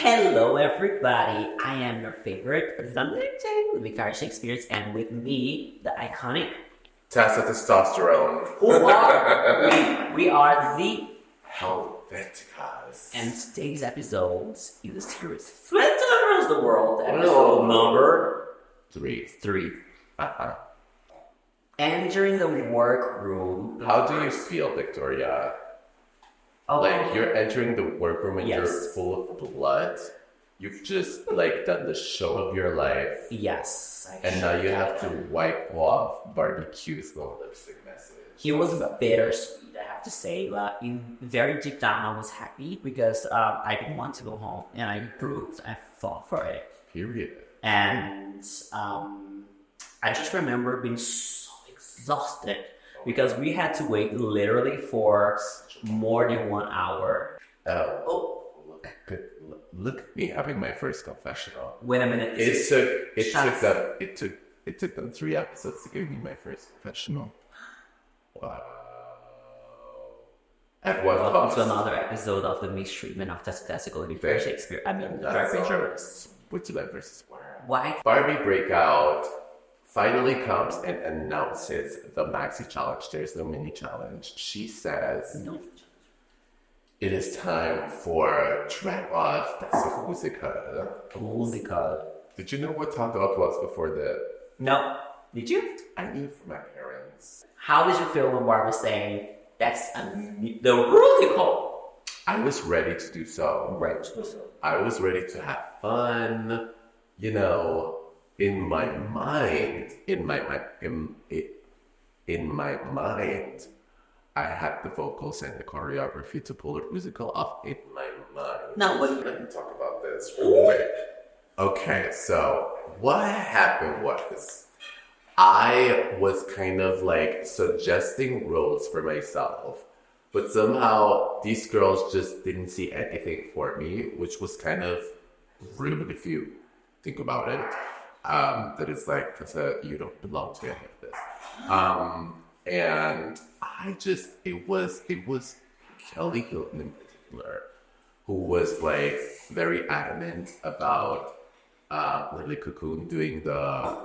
Hello, everybody. I am your favorite presenter, Victoria Shakespears, and with me, the iconic Tessa Testosterone. We are the Helveticas. And today's episode is the series Sweat Across the World, episode number 3. Entering the workroom. How do you feel, Victoria? Like, you're entering the workroom and you're full of blood. You've just, done the show of your life. Yes. And now you have to wipe off Barbecue's little lipsync message. He was bittersweet, I have to say. In very deep down, I was happy because I didn't want to go home. And I fought for it. Period. And I just remember being so exhausted because we had to wait literally for more than 1 hour. Look at me having my first confessional. Wait a minute. It took them 3 episodes to give me my first confessional. Wow. At what Welcome cost? to another episode of the mistreatment of Testicle before Shakespeare. I mean, Switzerland versus why? Barbie Breakout finally comes and announces the maxi challenge. There's no mini challenge. She says, it is time for Drag Off Testicle. Did you know what Tagalog was before that? No. Did you? I knew from my parents. How did you feel when Barbie was saying that's the musical? I was ready to do so. I was ready to have fun. You know, in my mind, I had the vocals and the choreography to pull a musical off in my mind. Now, let me talk about this real quick. Okay, so what happened was I was kind of suggesting roles for myself, but somehow these girls just didn't see anything for me, which was kind of rude if you think about it. That it's you don't belong to any of this. And it was Kelly Hilton in particular, who was very adamant about Lily Cocoon doing the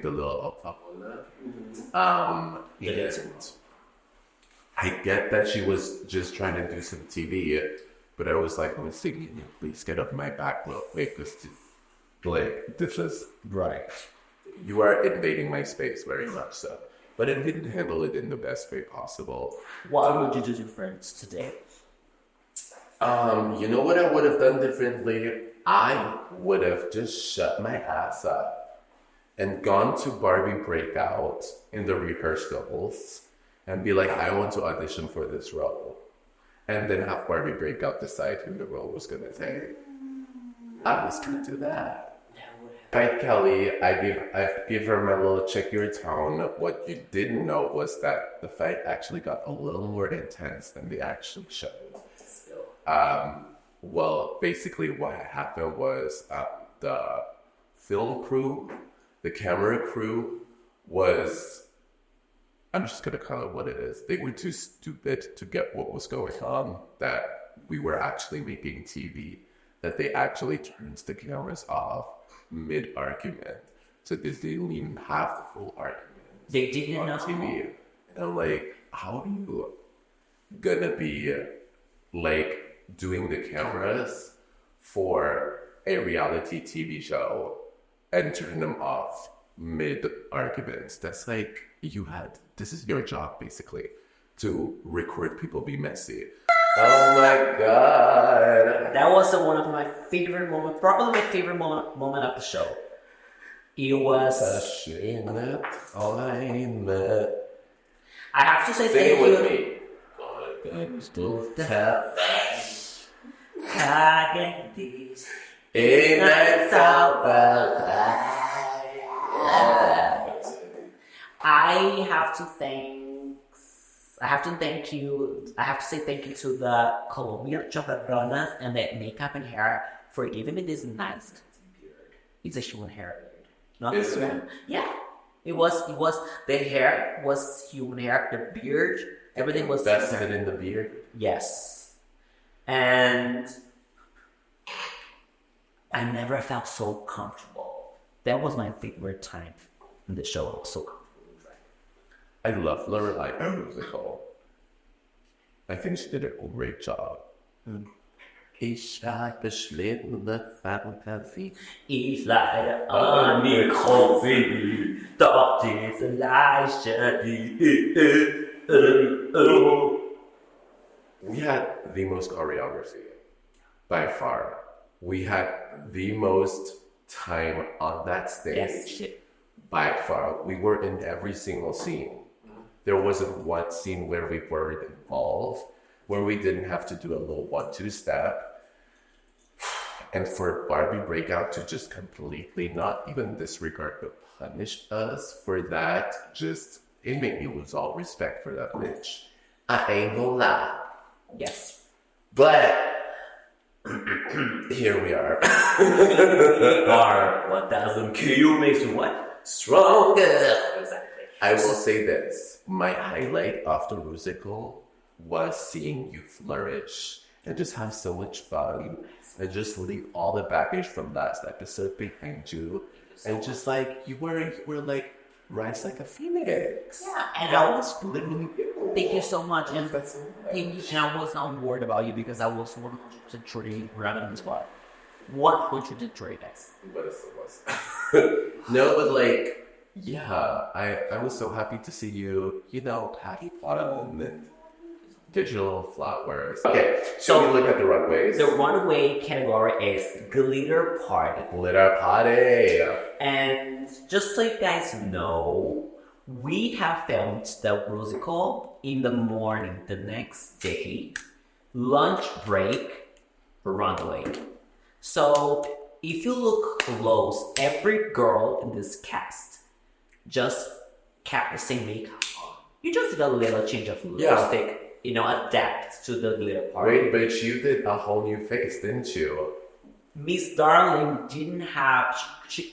little and I get that she was just trying to do some TV, but I was like, singing, please get off my back real quick, because this is right. You are invading my space very much so. But I didn't handle it in the best way possible. What would you do different today? You know what I would have done differently? I would have just shut my ass up and gone to Barbie Breakout in the rehearsals and be like, I want to audition for this role. And then have Barbie Breakout decide who the role was going to take. I was going to do that. Right, Kelly, I give her my little check your tone. What you didn't know was that the fight actually got a little more intense than the actual show. Well, basically what happened was the film crew, the camera crew was, I'm just going to call it what it is. They were too stupid to get what was going on, that we were actually making TV, that they actually turned the cameras off mid-argument. So they didn't even have the full argument. They didn't know. TV. And I'm like, how are you gonna be doing the cameras for a reality TV show and turn them off mid-arguments? That's this is your job basically, to record people be messy. Oh my god. That was one of my favorite moments, probably my favorite moment of the show. It was... I have to say thank you. Say it with me. I have to say thank you to the Colombian chocolate donuts and the makeup and hair for giving me this nice beard. It's a human hair. Not this one. Yeah. It was the hair was human hair, the beard, everything was vested in the beard. Yes. And I never felt so comfortable. That was my favorite time in the show. I was so comfortable. I love Lorelai musical. I think she did a great job. Ich habe schlimme Fantasie. Ich leide an Mikrofon, doch diese Leiche, We had the most choreography, by far. We had the most time on that stage, Yes. by far. We were in every single scene. There wasn't one scene where we weren't involved, where we didn't have to do a little 1-2 step. And for Barbie Breakout to just completely not even disregard but punish us for that, just, it made me lose all respect for that bitch. I ain't gonna lie. Yes. But here we are. Our 1000 Q makes you what? Stronger. Exactly. I will say this. My highlight of the musical was seeing you flourish and just have so much fun and just leave all the baggage from last episode behind you and just like you were like rise like a phoenix. Yeah, and I was literally, thank you so much, and I was not worried about you because I was 100% training right on the spot. 100% training. But it was. No, but like, yeah, I was so happy to see you, having fun and digital flowers. Okay, so we look at the runways. The runway category is glitter party. Glitter party. And just so you guys know, we have filmed the musical in the morning the next day, lunch break, runway. So if you look close, every girl in this cast just kept the same makeup on. You just got a little change of lipstick, adapt to the glitter party. Wait, but you did a whole new face, didn't you? Miss Darling didn't have,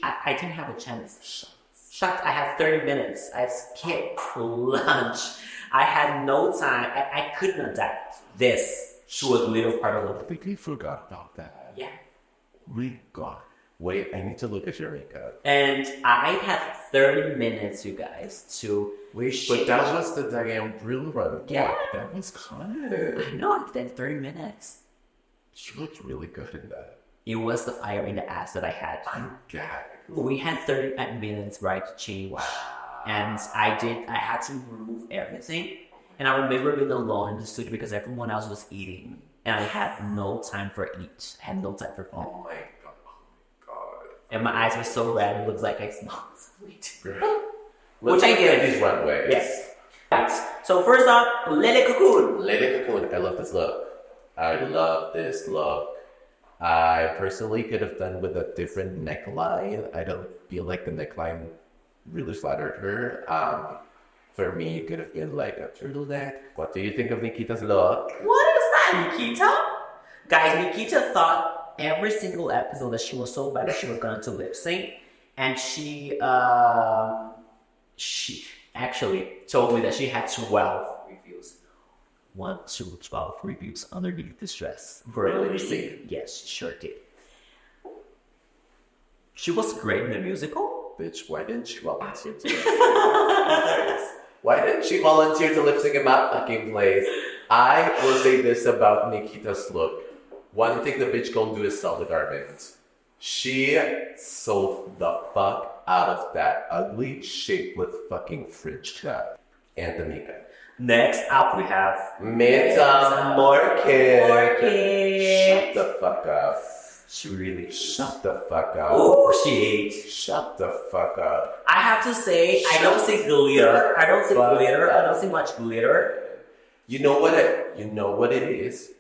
I didn't have a chance. Shucks, I had 30 minutes. I skipped lunch. I had no time. I couldn't adapt this to a glitter party look. I think we forgot about that. Yeah. We got. Wait, I need to look at your makeup. And I had 30 minutes, you guys, to wish. But that was the Diane Brill run. Yeah. That was good. No, I did 30 minutes. She looked really good in that. It was the fire in the ass that I had. I'm gagged. We had 30 minutes, right, to change. Wow. And I had to remove everything. And I remember being alone in the studio because everyone else was eating. And I had no time for eat. I had no time for fun. Oh my god. And my eyes were so red, it looks like I smelled sweet. Let's look at these runways. Yes. Right. So first up, Lily Cocoon. Lily Cocoon, I love this look. I love this look. I personally could have done with a different neckline. I don't feel like the neckline really flattered her. For me, it could have been like a turtleneck. What do you think of Nikita's look? What is that, Nikita? Guys, Nikita thought every single episode that she was so bad that she was going to lip sync. And she actually told me that she had 12 reviews. 1 to 12 reviews underneath this dress. Really? Yes, she sure did. She was great in the musical. Bitch, why didn't she volunteer to Why didn't she volunteer to lip sync in my fucking place? I will say this about Nikita's look. One thing the bitch gonna do is sell the garment. She sold the fuck out of that ugly shapeless fucking fridge cap and the makeup. Next up we have Meta Morgan. Shut the fuck up. She really Shut the fuck up. Oh, she ate. Shut the fuck up. I have to say, I don't see glitter. I don't see glitter. I don't see much glitter. You know what it is?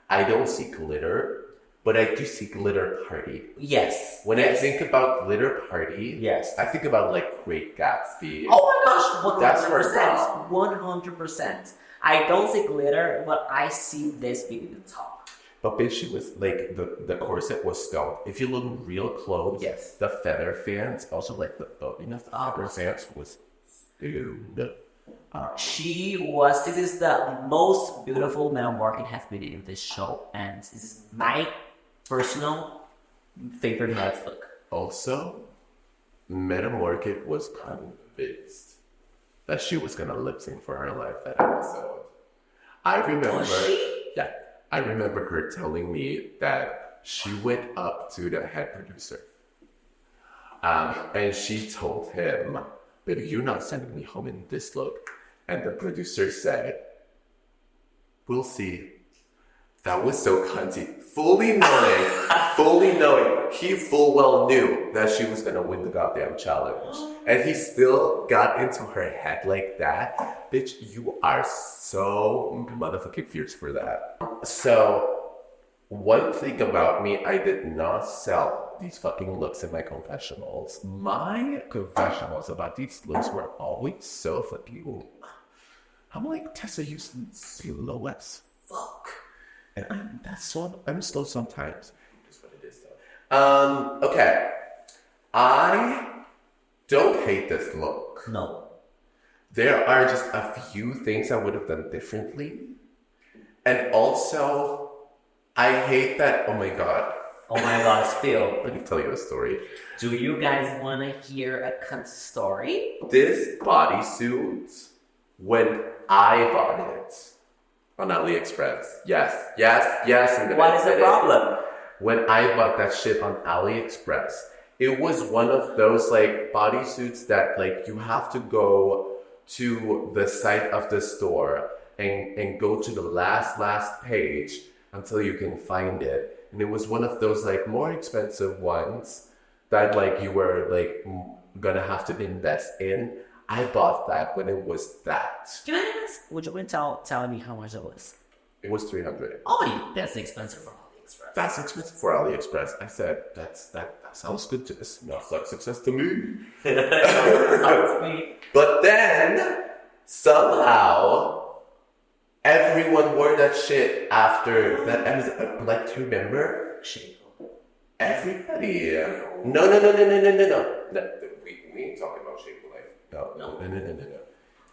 I don't see glitter, but I do see glitter party. Yes. When I think about glitter party, yes, I think about like Great Gatsby. Oh my gosh, 100%. That's her 100%. I don't see glitter, but I see this being the top. But bitch, she was like the corset was stoned. If you look real close, yes, the feather fans, also like the feather fans was stoned. This is the most beautiful Mel Morgan has been in this show, and this is my personal favorite house look. Also, Metamorphic was convinced that she was gonna lip sync for her life that episode. I remember her telling me that she went up to the head producer. And she told him, "Baby, you're not sending me home in this look." And the producer said, "We'll see." That was so cunty. Fully knowing, he full well knew that she was gonna win the goddamn challenge. And he still got into her head like that. Bitch, you are so motherfucking fierce for that. So, one thing about me, I did not sell these fucking looks in my confessionals. My confessionals about these looks were always so fucking... I'm like, Tessa used to say low as fuck. And I'm slow sometimes. That's what it is though. Okay. I don't hate this look. No. There are just a few things I would have done differently. And also, I hate that, oh my god, Phil. Let me tell you a story. Do you guys want to hear a cunt story? This bodysuit, when I bought it on AliExpress. Yes. What is the problem? When I bought that shit on AliExpress, it was one of those like bodysuits that like you have to go to the site of the store and go to the last page until you can find it. And it was one of those like more expensive ones that like you were like gonna have to invest in. I bought that when it was that. Can I ask? Would you mind telling me how much it was? It was $300. Oh, that's expensive for AliExpress. That's expensive for AliExpress. I said that sounds good to this. Smells like success to me. But then somehow everyone wore that shit after that episode. Like, do you remember? Shakespears. Everybody. No. We ain't talking about Shakespears. No.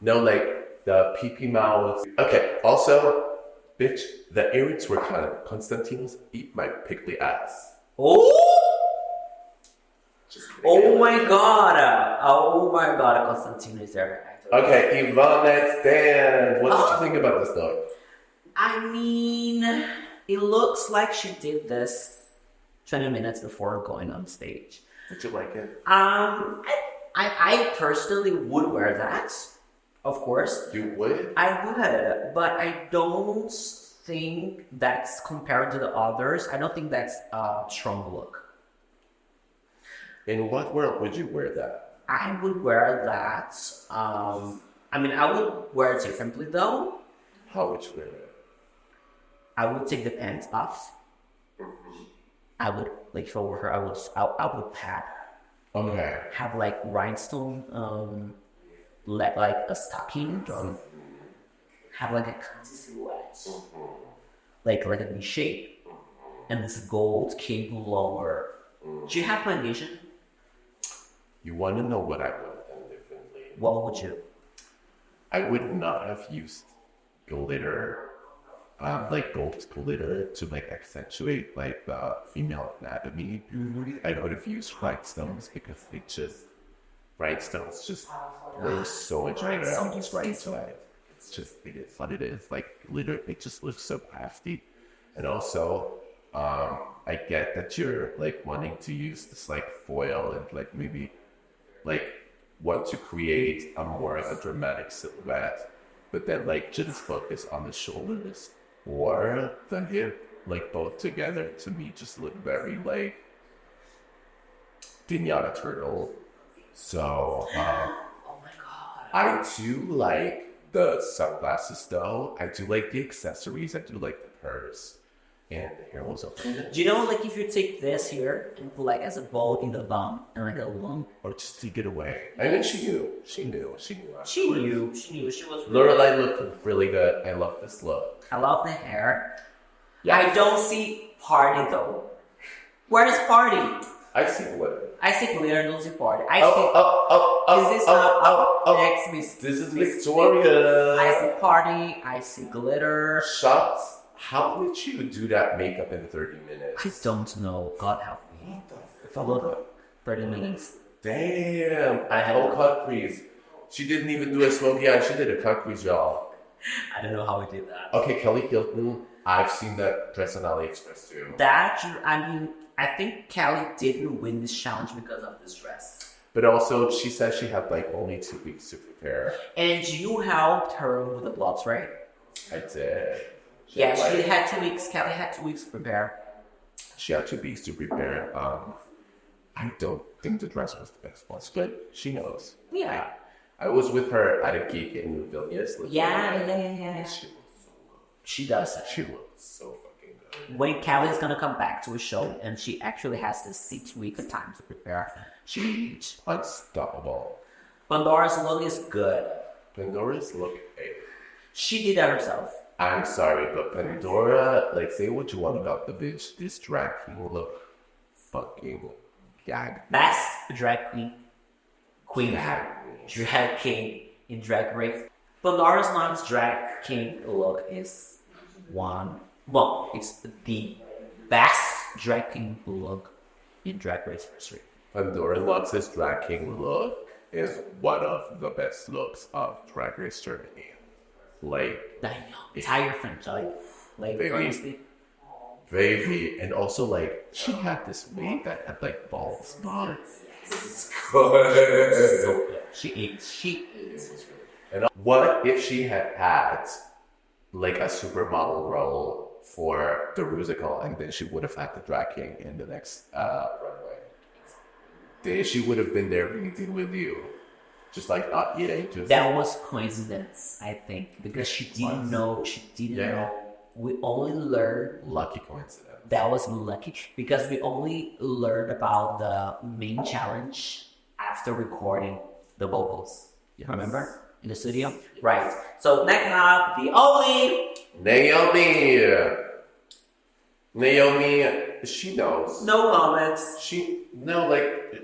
No, like the PP mouth. Okay. Also, bitch, the earrings were kind of Constantinos eat my pickly ass. Oh my god, Constantino is there. Okay, Yvonne, let's stand. What did you think about this look? I mean, it looks like she did this 20 minutes before going on stage. Did you like it? I personally would wear that, of course. You would? I would, but I don't think that's compared to the others. I don't think that's a strong look. In what world would you wear that? I would wear that. I would wear it differently though. How would you wear it? I would take the pants off. I would if I were her. I would pat. Okay. Have like rhinestone, like a stocking. Have like a cunty silhouette, like a V shape, and this gold cable lower. Do you have foundation? You want to know what I would have done differently? What would you? I would not have used glitter, like gold glitter to like accentuate like the female anatomy. I would have used rhinestones because rhinestones just were so attractive. It is what it is. Like glitter, it just looks so crafty. And also, I get that you're like wanting to use this like foil and like maybe like want to create a more of a dramatic silhouette, but then like just focus on the shoulders or the hip, like both together to me just look very like Pinata Turtle. So Oh my god. I do like the sunglasses though. I do like the accessories. I do like the purse. And the hair was open. Do you know, like, if you take this here and put, like, as a bow in the bum and, like, a lump? Or just to get away. I mean, she knew. She knew. She knew. She was Lorelai looked really good. I love this look. I love the hair. Yeah. I don't see party, though. Where is party? I see glitter. I see glitter, I don't see party. Next Miss. This is Victoria. I see party. I see glitter. Shots. How did you do that makeup in 30 minutes? I don't know. God help me. Followed 30 minutes. Damn, I had a cut crease. She didn't even do a smoky eye. She did a cut crease, y'all. I don't know how we did that. Okay, Kelly Hilton. I've seen that dress on AliExpress too. I think Kelly didn't win this challenge because of this dress. But also, she said she had like only 2 weeks to prepare. And you helped her with the blots, right? I did. She had 2 weeks. Kelly had 2 weeks to prepare. She had 2 weeks to prepare. I don't think the dress was the best one, but she knows. Yeah. I was with her at a gig in Vilnius. Yeah. She does. She looks so fucking good. When Kelly's gonna come back to a show and she actually has this 6 week of time to prepare, she's unstoppable. Pandora's look is good. Pandora's look, she did that herself. I'm sorry, but Pandora, like, say what you want about the bitch, this drag queen look fucking gag. Best drag king in Drag Race. Pandora's Mom's drag king look is it's the best drag king look in Drag Race history. Pandora Lux's drag king look is one of the best looks of Drag Race Germany. Like, it's higher French, baby, and also like she had this wig that had like balls. It's good. So good. She eats. And what if she had like a supermodel role for the musical, and then she would have had the drag king in the next runway? Then she would have been there meeting with you. Just like, that was coincidence, I think, because she didn't know. We only learned. Lucky coincidence. That was lucky because we only learned about the main challenge after recording the vocals. You remember? In the studio? Right. So next up, the only Naomi, she knows. No comments.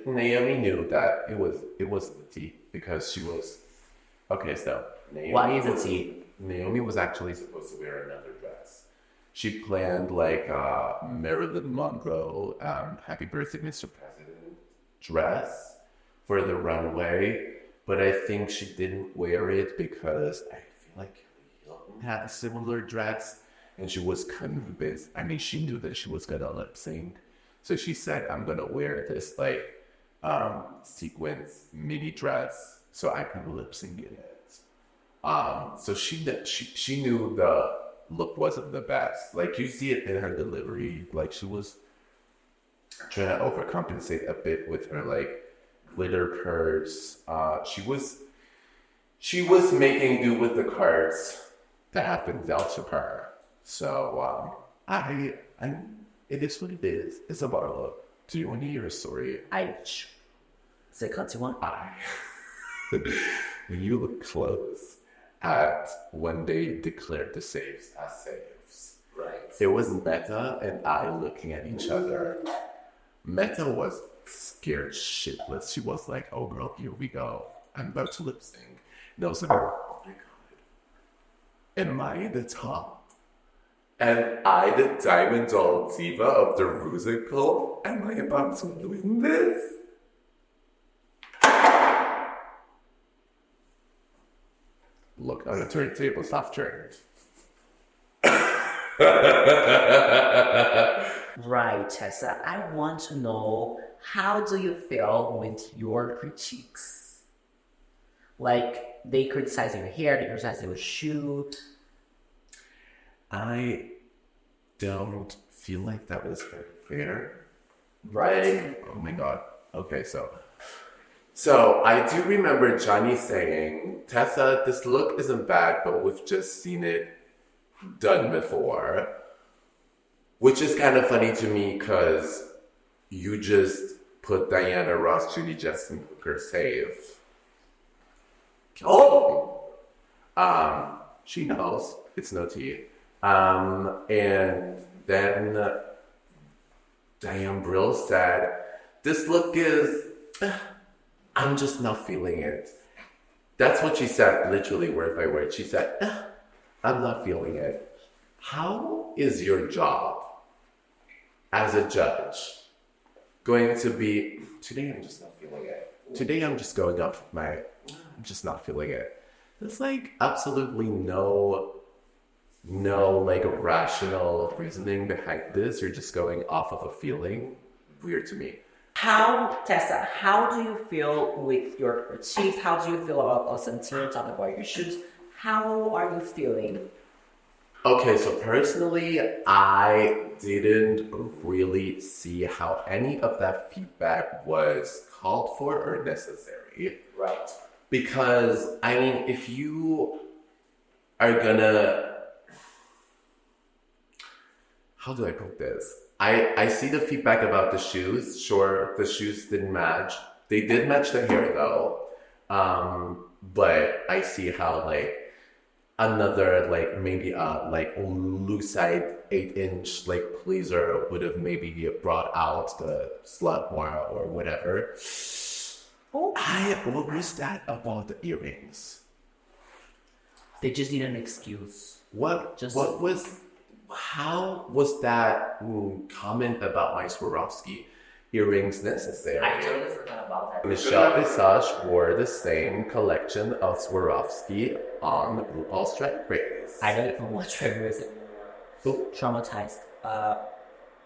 Naomi knew that it was the tea because she was okay. So Naomi, what is the tea? Naomi was actually supposed to wear another dress. She planned like Marilyn Monroe, "Happy Birthday, Mr. President" dress for the runway, but I think she didn't wear it because I feel like Kelly Hilton had a similar dress. And she was convinced. I mean, she knew that she was gonna lip sync, so she said, "I'm gonna wear this like sequence mini dress so I can lip sync in it." So she knew the look wasn't the best. Like you see it in her delivery. Like she was trying to overcompensate a bit with her like glitter purse. She was making do with the cards that happened out to her. So, it is what it is. It's about a look. Do you want to hear a story? Say cut to one. When you look close at when they declared the saves as saves, right? It was Meta and I looking at each other. Meta was scared shitless. She was like, "Oh girl, here we go. I'm about to lip sync." And I was like, "Oh my god, am I the top? And I, the Diamond Doll Diva of the musical, am I about to win this?" Look on the turntable, soft turn. Right, Tessa. I want to know, how do you feel with your critiques? Like, they criticize your hair, they criticize your shoe. I don't feel like that was very fair. Right? Oh my god. Okay, so I do remember Johnny saying, "Tessa, this look isn't bad, but we've just seen it done before." Which is kind of funny to me because you just put Diana Ross, Judy Justin Booker save. She knows. It's no tea. And then Diane Brill said, "This look is, I'm just not feeling it." That's what she said, literally word by word. She said, "I'm not feeling it." How is your job as a judge going to be, today I'm just not feeling it. Today I'm just going off my, I'm just not feeling it. There's like absolutely no like rational reasoning behind this. You're just going off of a feeling. Weird to me. Tessa, how do you feel with your critiques? How do you feel about Constantine talking about your shoes? How are you feeling? Okay, so personally, I didn't really see how any of that feedback was called for or necessary. Right. Because, I mean, if you are gonna... How do I put this? I see the feedback about the shoes. Sure, the shoes didn't match. They did match the hair, though. But I see how, like, another, like, maybe like lucite 8-inch like pleaser would have maybe brought out the slut more or whatever. Oh. What was that about the earrings? They just need an excuse. How was that comment about my Swarovski earrings necessary? I totally forgot about that. Michelle Visage wore the same collection of Swarovski on RuPaul's Drag Race. I don't even watch Drag Race. Traumatized.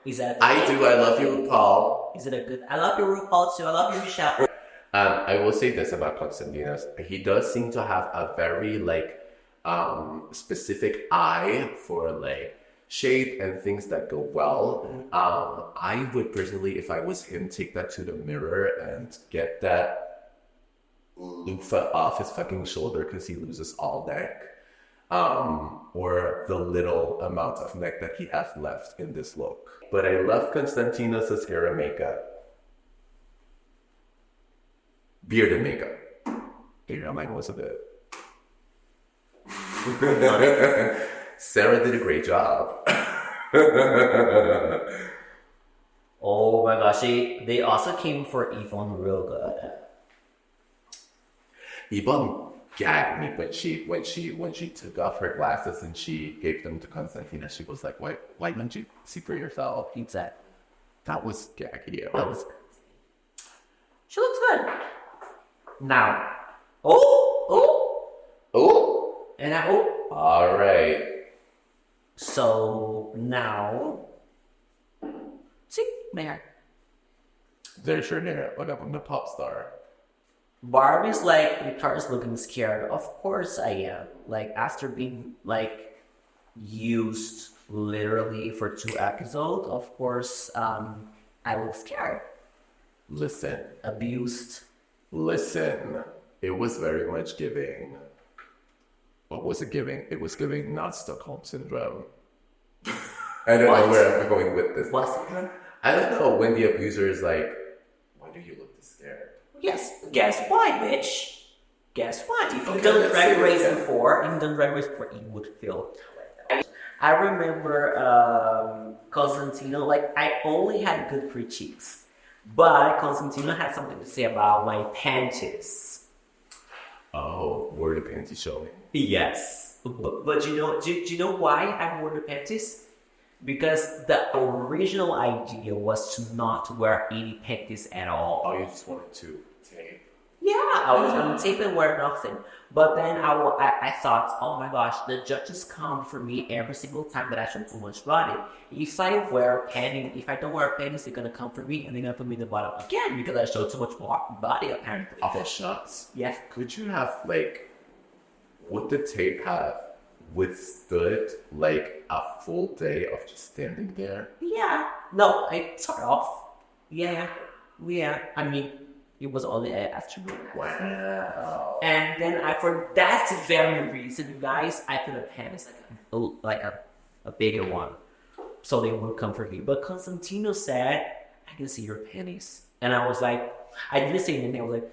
Is that? I do. I love you, RuPaul. Is it a good? I love you, RuPaul too. I love you, Michelle. I will say this about Constantinos. He does seem to have a very like specific eye for like shape and things that go well. I would personally, if I was him, take that to the mirror and get that loofah off his fucking shoulder because he loses all neck. Or the little amount of neck that he has left in this look. But I love Constantinos' hair and makeup. Beard and makeup. Mine was a bit. Sarah did a great job. Oh my gosh, they also came for Yvonne real good. Yvonne gagged me when she took off her glasses and she gave them to Constantina. She was like, why don't you see for yourself? Exactly. That was gaggy. She looks good. Now. And All right. So now, see, there. There's your hair. Look up, I'm a pop star. Barbie's like, Victoria's looking scared. Of course I am. Like, after being, like, used literally for 2 episodes, of course, I look scared. Listen. Abused. Listen. It was very much giving. What was it giving? It was giving not Stockholm Syndrome. I don't know where I'm going with this. What syndrome? I don't know when the abuser is like, why do you look this scared? Yes, guess why, bitch? Guess what? If you've done Drag Race before, you would feel like that. I remember Constantino, like, I only had good critiques, but Constantino had something to say about my panties. Oh, were the panties showing? Yes. But you know, do you know why I wore the panties? Because the original idea was to not wear any panties at all. Oh, you just wanted to tape? Yeah, I was going to tape and wear nothing. But then I thought, oh my gosh, the judges come for me every single time that I show too much body. If I don't wear panties, they're going to come for me and they're going to put me in the bottom again because I show too much body apparently. Oh, shucks. Yeah. Could you have, like, would the tape have withstood, like, a full day of just standing there? Yeah. No, I sort of. Yeah. I mean, it was only an afternoon. Wow. And then for that very reason, you guys, I put a panties like a bigger one, so they would come for me. But Constantino said, "I can see your panties," and I was like, I didn't say anything. I was like,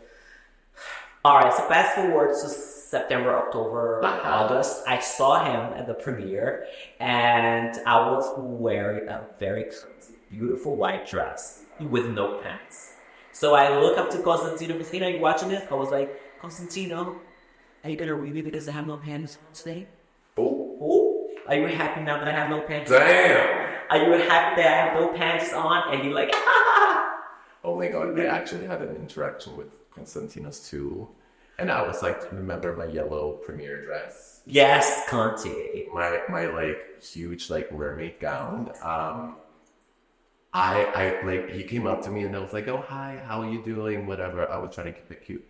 all right. So fast forward to September, October, August. I saw him at the premiere, and I was wearing a very beautiful white dress with no pants. So I look up to Constantino. Christina, are you watching this? I was like, Constantino, are you gonna really because I have no pants on today? Oh, are you happy now that I have no pants? Damn. Are you happy that I have no pants on? And you're like, my god, I actually had an interaction with Constantinos too. And I was like, remember my yellow premiere dress? Yes, Conti. My like huge like mermaid gown. I like he came up to me and I was like, oh hi, how are you doing? Whatever. I was trying to keep it cute.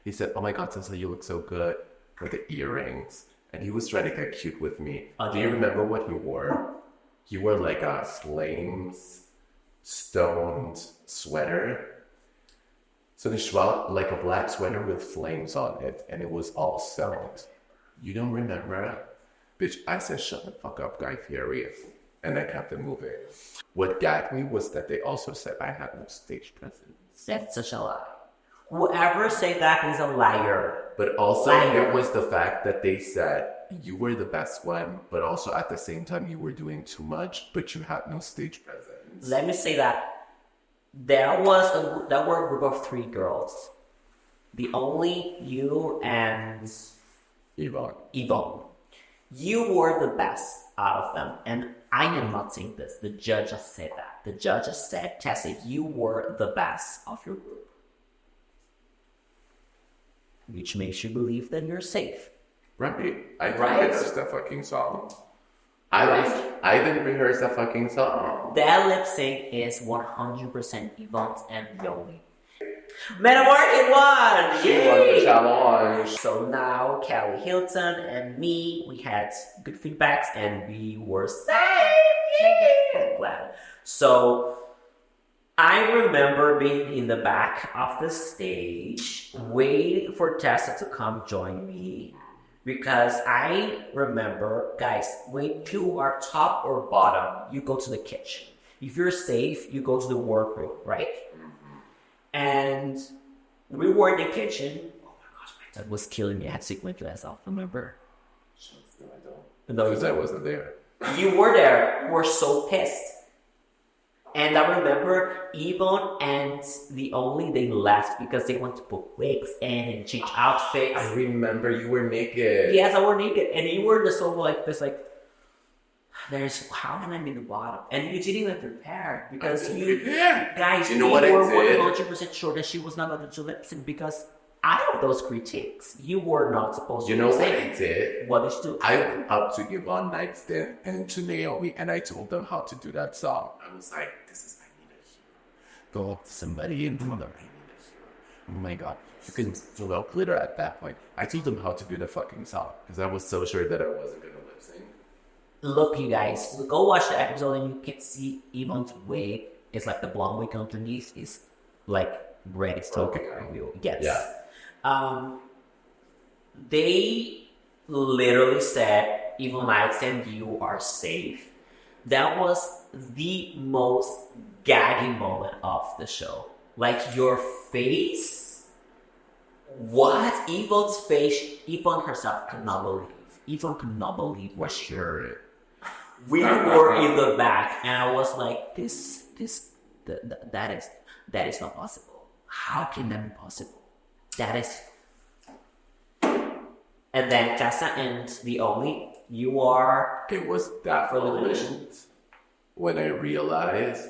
He said, oh my god, Tessa, you look so good. With the earrings. And he was trying to get cute with me. Do you remember what he wore? He wore like a flames stoned sweater. So he wore like a black sweater with flames on it, and it was all stoned. You don't remember? Bitch, I said, shut the fuck up, Guy Fieri. And I kept it moving. What got me was that they also said I had no stage presence. That's such a lie. Whoever said that is a liar. But also, Liar. it was the fact that they said you were the best one, but also at the same time you were doing too much, but you had no stage presence. Let me say that there were a group of 3 girls. The only you and Yvonne. You were the best out of them, and I am not saying this. The judges said that. The judges said, Tessa, you were the best of your group. Which makes you believe that you're safe. Right? I didn't Right. rehearse the fucking song. I didn't rehearse the fucking song. That lip sync is 100% Yvonne's and Yoli. Metamarket won! She won the challenge. So now Callie Hilton and me, we had good feedbacks and we were safe! Yay! I'm glad. So I remember being in the back of the stage, waiting for Tessa to come join me. Because I remember, guys, when you are top or bottom, you go to the kitchen. If you're safe, you go to the workroom, right? And we were in the kitchen. Oh my gosh, my dad was killing me. I had to take my dress off, remember? No, because I wasn't there. You were there. You were so pissed. And I remember Yvonne and the only they left because they went to put wigs and change outfits. I remember you were naked. Yes, I were naked. And you were just so like this, like, how can I be the bottom? And you didn't even prepare because guys, you know what I were did? 100% sure that she was not going to lip sync because out of those critiques, you were not supposed to. You know what I did? What did you do? I went up to Yvonne Nightstand and to Naomi and I told them how to do that song. I was like, this is I need a hero. Go up to somebody and tell them I need a hero. Oh my god. You can feel out glitter at that point. I told them how to do the fucking song because I was so sure that I wasn't going to lip sync. Look, you guys, go watch the episode and you can see Yvonne's wig. It's like the blonde wig underneath is like red. It's talking about you. Yes. Yeah. They literally said, Evil Knights and you are safe. That was the most gagging moment of the show. Like your face, what? Yvonne's face, Yvonne herself could not believe. Yvonne could not believe what she heard. We were in the back, and I was like, that is not possible. How can that be possible? That is. And then Tessa and the only you are. It was that For moment Elimination. when I realized,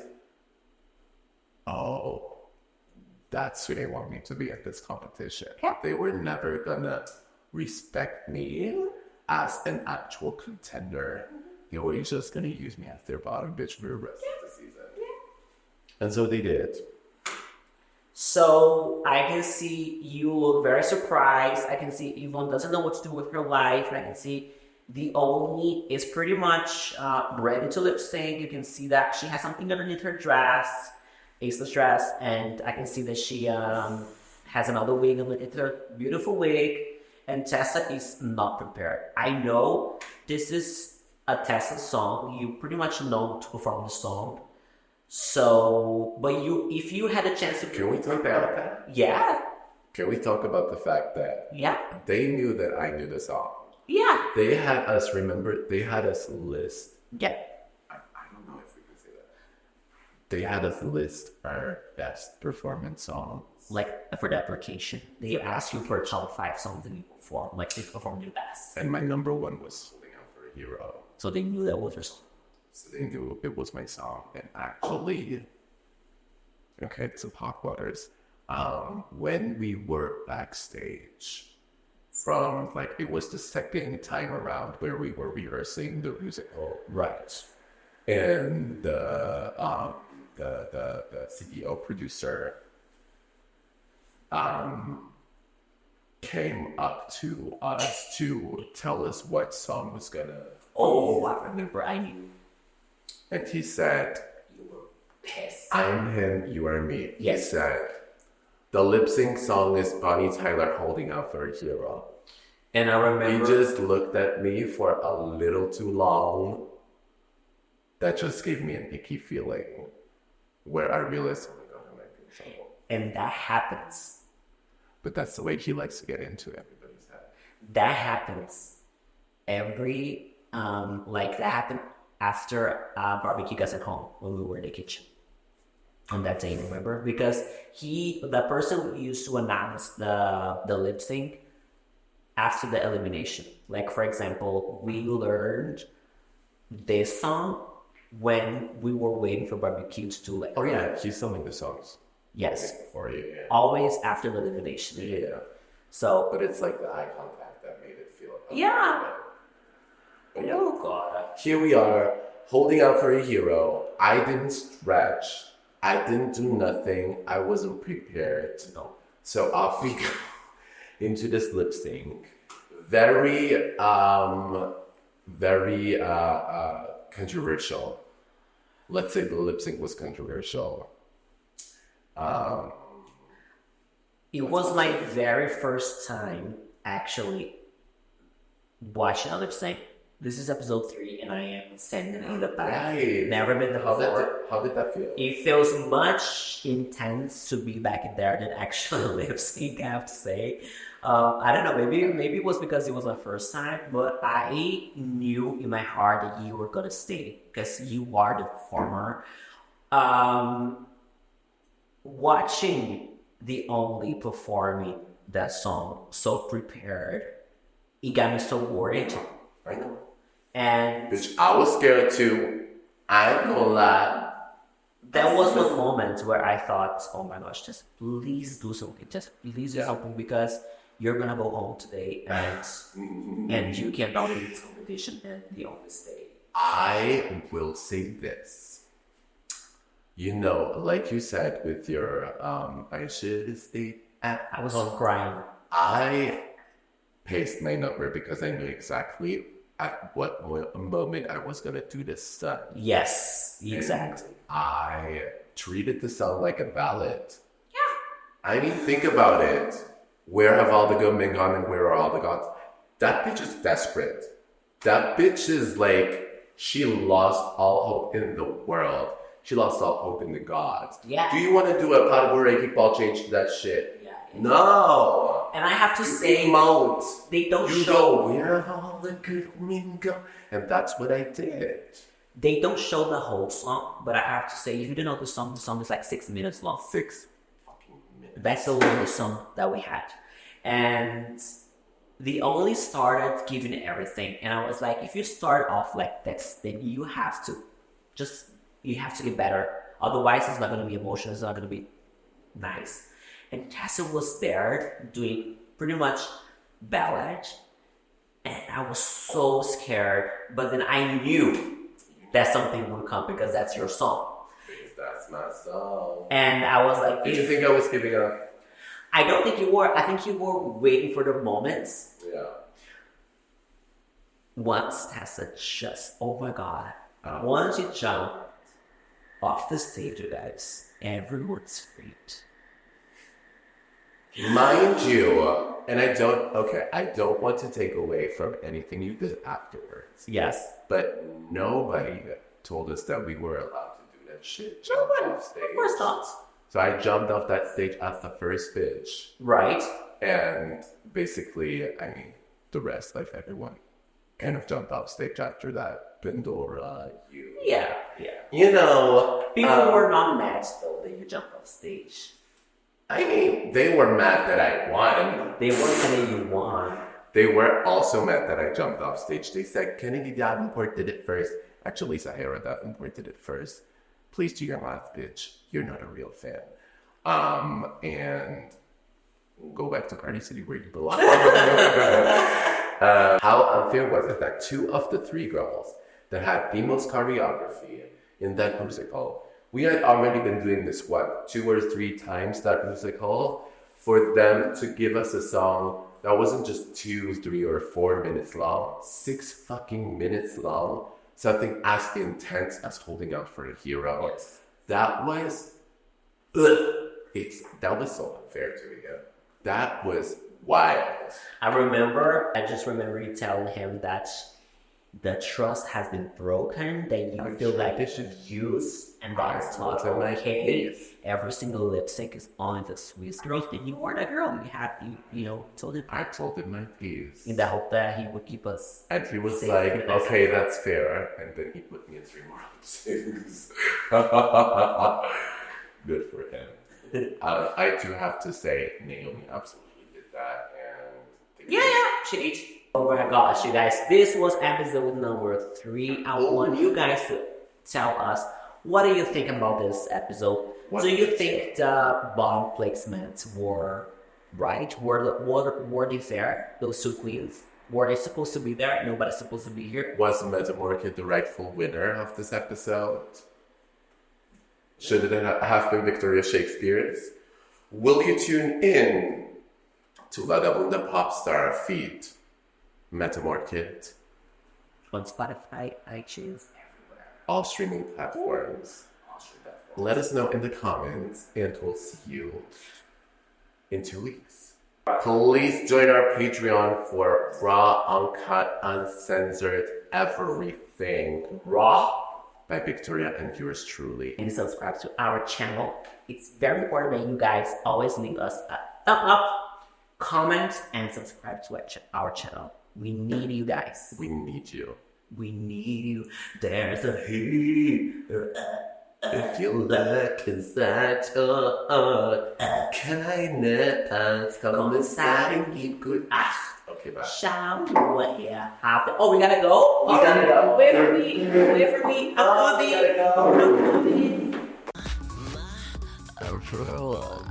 oh, that's who they want me to be at this competition. They were never gonna respect me as an actual contender. They were just gonna use me as their bottom bitch for the rest of the season. And so they did. So I can see you look very surprised. I can see Yvonne doesn't know what to do with her life. I can see the only is pretty much ready to lip sync. You can see that she has something underneath her dress, aceless dress, and I can see that she has another wig underneath her beautiful wig. And Tessa is not prepared. I know this is a Tessa song. You pretty much know to perform the song. So, but if you had a chance to... Can we talk about that? Yeah. Can we talk about the fact that they knew that I knew the song? Yeah. They had us, remember, they had us list. Yeah. I don't know if we can say that. They had us list our best performance song. Like, for that vacation, they asked you for a top 5 songs that you perform. Like, they performed your best. And my number one was Holding Out for a Hero. So they knew that was your song. So they knew it was my song. And actually, Okay, some hot waters. When we were backstage, from like it was the second time around where we were rehearsing the musical, Right. and the CEO producer came up to us to tell us what song was gonna. Oh, I remember. I knew. And he said, You were pissed. I'm him, you are me. Yes. He said, the lip sync song is Bonnie Tyler holding out for a hero. And I remember. He just looked at me for a little too long. That just gave me an icky feeling where I realized, oh my God, I might be in trouble. And that happens. But that's the way he likes to get into everybody's head. That happens that happened after barbecue got at home when we were in the kitchen on that day, remember? Because the person who used to announce the lip sync after the elimination. Like, for example, we learned this song when we were waiting for barbecue to do it. Oh yeah, he's singing the songs. Yes. For you. Yeah. Always after the elimination. Yeah. So. But it's like the eye contact that made it feel. Yeah. Oh God. Here we are, holding out for a hero. I didn't stretch. I didn't do nothing. I wasn't prepared. No. So off we go into this lip sync. Very controversial. Let's say the lip sync was controversial. It was my very first time actually watching a lip sync. This is episode 3, and I am standing in the back. Right. Never been there before. How did that feel? It feels much intense to be back in there than actually lip sync, I have to say. I don't know, maybe it was because it was my first time, but I knew in my heart that you were gonna stay because you are the performer. Watching the only performing that song so prepared, it got me so worried. I know. And Bitch, I was scared too. I ain't gonna lie. there was one moment where I thought, oh my gosh, just please do something. Just please do something because you're gonna go home today and you cannot win this competition and the only stay. I will say this. You know, like you said with your I should stay at I was all crying. I paced my number because I knew exactly at what moment I was gonna do this stuff. Yes, exactly. I treated the song like a ballad. Yeah. I mean, think about it. Where have all the good men gone and where are all the gods? That bitch is desperate. That bitch is like, she lost all hope in the world. She lost all hope in the gods. Yeah. Do you want to do a Padbury ball change to that shit? Yeah. No. And I have to say, emote. they don't You show. go, where have all the good men gone? And that's what I did. They don't show the whole song, but I have to say, if you don't know the song is like 6 minutes long. 6 fucking minutes. That's the longest song that we had. And they only started giving everything. And I was like, if you start off like this, then you have to get better. Otherwise, it's not going to be emotional. It's not going to be nice. And Tessa was there doing pretty much ballad. And I was so scared. But then I knew that something would come because that's your song. That's my song. And I was like, Did you think I was giving up? I don't think you were. I think you were waiting for the moments. Yeah. Once Tessa just, oh my God. Once you jump off the stage, you guys, everyone's great. Mind you, and I don't want to take away from anything you did afterwards. Yes. But nobody told us that we were allowed to do that shit. Jump off stage. First off. So I jumped off that stage at the first pitch. Right. And basically, I mean, the rest of everyone kind of jumped off stage after that. Pandora, you. Yeah. You know. People were not mad though that you jumped off stage. I mean, they were mad that I won. They weren't saying you won. They were also mad that I jumped off stage. They said Kennedy Davenport did it first. Actually, Sahara Davenport did it first. please do your math, bitch. You're not a real fan. And go back to Party City where you belong. How unfair was it that 2 of the 3 girls that had the most choreography in that musical, we had already been doing this, 2 or 3 times that musical, for them to give us a song that wasn't just 2, 3, or 4 minutes long, 6 fucking minutes long, something as intense as Holding Out for a Hero. Yes. That was, that was so unfair to me. That was wild. I just remember you telling him that the trust has been broken, that you feel like they should use, and that's not okay. Every single lip sync is on the Swiss girls, and you are that girl. Told him. I told him my piece. In the hope that he would keep us. And he was like, okay, that's fair. And then he put me in 3 more lip syncs. Good for him. I do have to say, Naomi absolutely did that. And she did. Oh my gosh, you guys, this was episode number 3. I want you guys to tell us, what do you think about this episode? Do you think the bottom placements were right? Were they fair? Those 2 queens? Were they supposed to be there? Nobody's supposed to be here? Was Metamorphic the rightful winner of this episode? Should it have been Victoria Shakespears? Will you tune in to Vagabunda Popstar feat Metamorphic on Spotify, iTunes, everywhere. All streaming platforms. Let us know in the comments, and we'll see you in 2 weeks. Please join our Patreon for raw, uncut, uncensored, everything raw by Victoria and yours truly. And subscribe to our channel. It's very important that you guys always leave us a thumb up, comment, and subscribe to our channel. We need you guys. We need you. We need you. There's a heat. If you like that, kindness, come inside and keep good. Okay, bye. Shall we happen? Oh, we gotta go? We gotta go. Wait for me. I'm coming. Gotta go.